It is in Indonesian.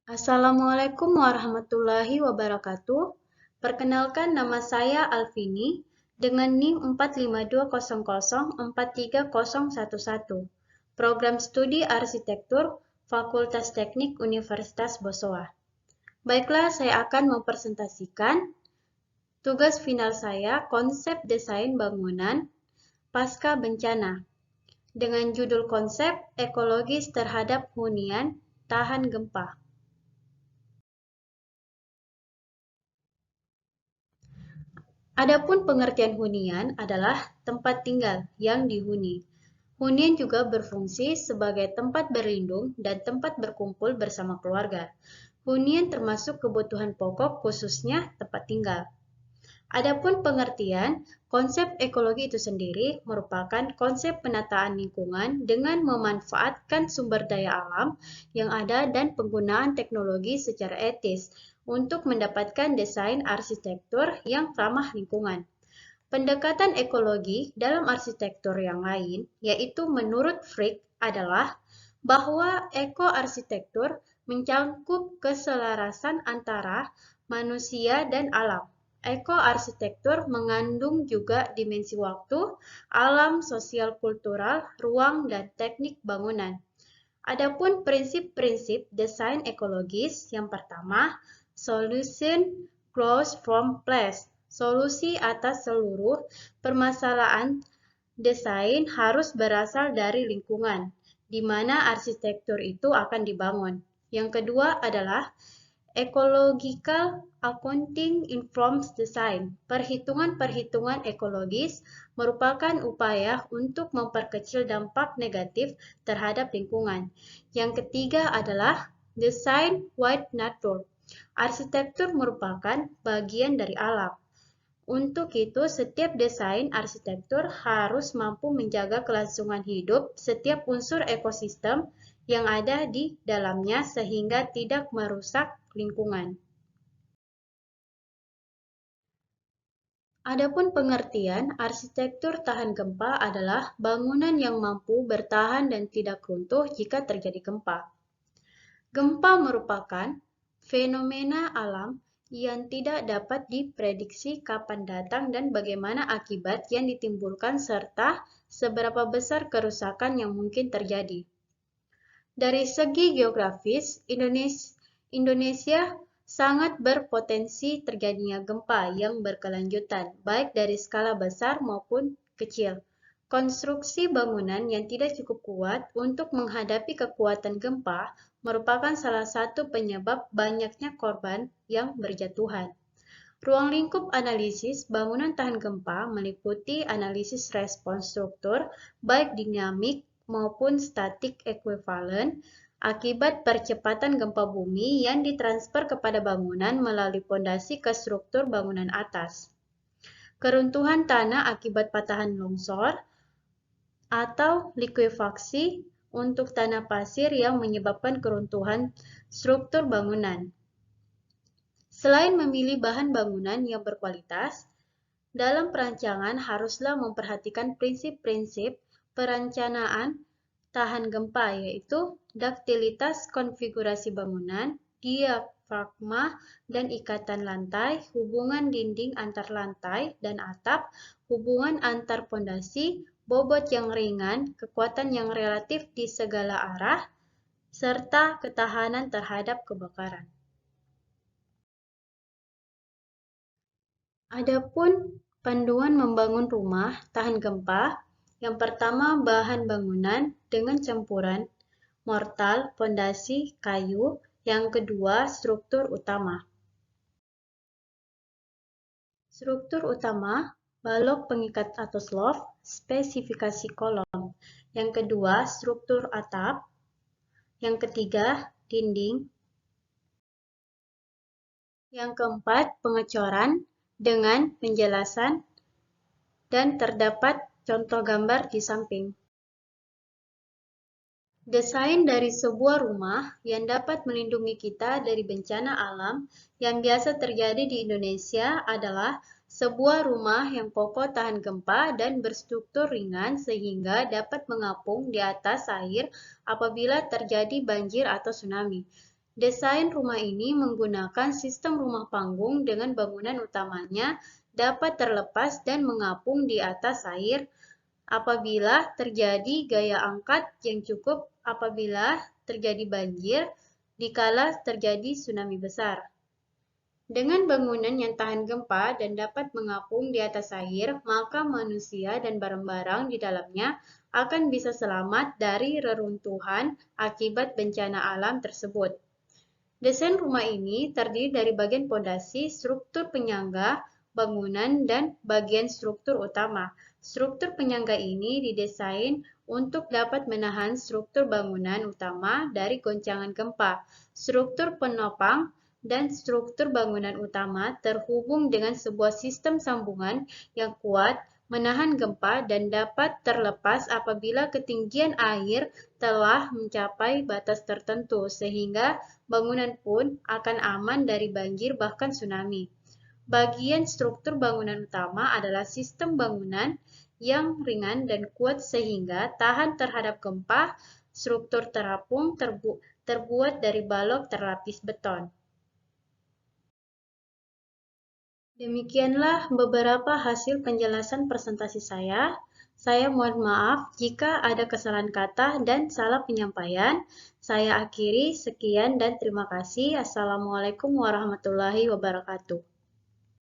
Assalamualaikum warahmatullahi wabarakatuh. Perkenalkan, nama saya Alvini dengan NIM 45200430011. Program Studi Arsitektur Fakultas Teknik Universitas Bosowa. Baiklah, saya akan mempresentasikan tugas final saya, konsep desain bangunan pasca bencana, dengan judul konsep ekologis terhadap hunian tahan gempa. Adapun pengertian hunian adalah tempat tinggal yang dihuni. Hunian juga berfungsi sebagai tempat berlindung dan tempat berkumpul bersama keluarga. Hunian termasuk kebutuhan pokok, khususnya tempat tinggal. Adapun pengertian, konsep ekologi itu sendiri merupakan konsep penataan lingkungan dengan memanfaatkan sumber daya alam yang ada dan penggunaan teknologi secara etis untuk mendapatkan desain arsitektur yang ramah lingkungan. Pendekatan ekologi dalam arsitektur yang lain, yaitu menurut Frick, adalah bahwa ekoarsitektur mencakup keselarasan antara manusia dan alam. Ekoarsitektur mengandung juga dimensi waktu, alam, sosial kultural, ruang, dan teknik bangunan. Adapun prinsip-prinsip desain ekologis, yang pertama, solution grows from place. Solusi atas seluruh permasalahan desain harus berasal dari lingkungan, di mana arsitektur itu akan dibangun. Yang kedua adalah ecological accounting informs design. Perhitungan-perhitungan ekologis merupakan upaya untuk memperkecil dampak negatif terhadap lingkungan. Yang ketiga adalah design with nature. Arsitektur merupakan bagian dari alam. Untuk itu, setiap desain arsitektur harus mampu menjaga kelangsungan hidup setiap unsur ekosistem yang ada di dalamnya sehingga tidak merusak lingkungan. Adapun pengertian, arsitektur tahan gempa adalah bangunan yang mampu bertahan dan tidak runtuh jika terjadi gempa. Gempa merupakan fenomena alam yang tidak dapat diprediksi kapan datang dan bagaimana akibat yang ditimbulkan serta seberapa besar kerusakan yang mungkin terjadi. Dari segi geografis, Indonesia sangat berpotensi terjadinya gempa yang berkelanjutan, baik dari skala besar maupun kecil. Konstruksi bangunan yang tidak cukup kuat untuk menghadapi kekuatan gempa merupakan salah satu penyebab banyaknya korban yang berjatuhan. Ruang lingkup analisis bangunan tahan gempa meliputi analisis respons struktur, baik dinamik maupun statik ekuivalen, akibat percepatan gempa bumi yang ditransfer kepada bangunan melalui fondasi ke struktur bangunan atas. Keruntuhan tanah akibat patahan longsor atau likuifaksi untuk tanah pasir yang menyebabkan keruntuhan struktur bangunan. Selain memilih bahan bangunan yang berkualitas, dalam perancangan haruslah memperhatikan prinsip-prinsip perencanaan tahan gempa, yaitu daktilitas konfigurasi bangunan, diafragma dan ikatan lantai, hubungan dinding antar lantai dan atap, hubungan antar pondasi, bobot yang ringan, kekuatan yang relatif di segala arah, serta ketahanan terhadap kebakaran. Adapun panduan membangun rumah tahan gempa, yang pertama bahan bangunan dengan campuran mortal, pondasi, kayu, yang kedua struktur utama. Struktur utama, balok pengikat atau slope, spesifikasi kolom. Yang kedua, struktur atap. Yang ketiga, dinding. Yang keempat, pengecoran dengan penjelasan dan terdapat contoh gambar di samping. Desain dari sebuah rumah yang dapat melindungi kita dari bencana alam yang biasa terjadi di Indonesia adalah sebuah rumah yang kokoh tahan gempa dan berstruktur ringan sehingga dapat mengapung di atas air apabila terjadi banjir atau tsunami. Desain rumah ini menggunakan sistem rumah panggung dengan bangunan utamanya dapat terlepas dan mengapung di atas air apabila terjadi gaya angkat yang cukup apabila terjadi banjir dikala terjadi tsunami besar. Dengan bangunan yang tahan gempa dan dapat mengapung di atas air, maka manusia dan barang-barang di dalamnya akan bisa selamat dari reruntuhan akibat bencana alam tersebut. Desain rumah ini terdiri dari bagian pondasi, struktur penyangga, bangunan, dan bagian struktur utama. Struktur penyangga ini didesain untuk dapat menahan struktur bangunan utama dari goncangan gempa. Struktur penopang dan struktur bangunan utama terhubung dengan sebuah sistem sambungan yang kuat, menahan gempa, dan dapat terlepas apabila ketinggian air telah mencapai batas tertentu, sehingga bangunan pun akan aman dari banjir bahkan tsunami. Bagian struktur bangunan utama adalah sistem bangunan yang ringan dan kuat sehingga tahan terhadap gempa. Struktur terapung terbuat dari balok terlapis beton. Demikianlah beberapa hasil penjelasan presentasi saya. Saya mohon maaf jika ada kesalahan kata dan salah penyampaian. Saya akhiri, sekian dan terima kasih. Assalamualaikum warahmatullahi wabarakatuh.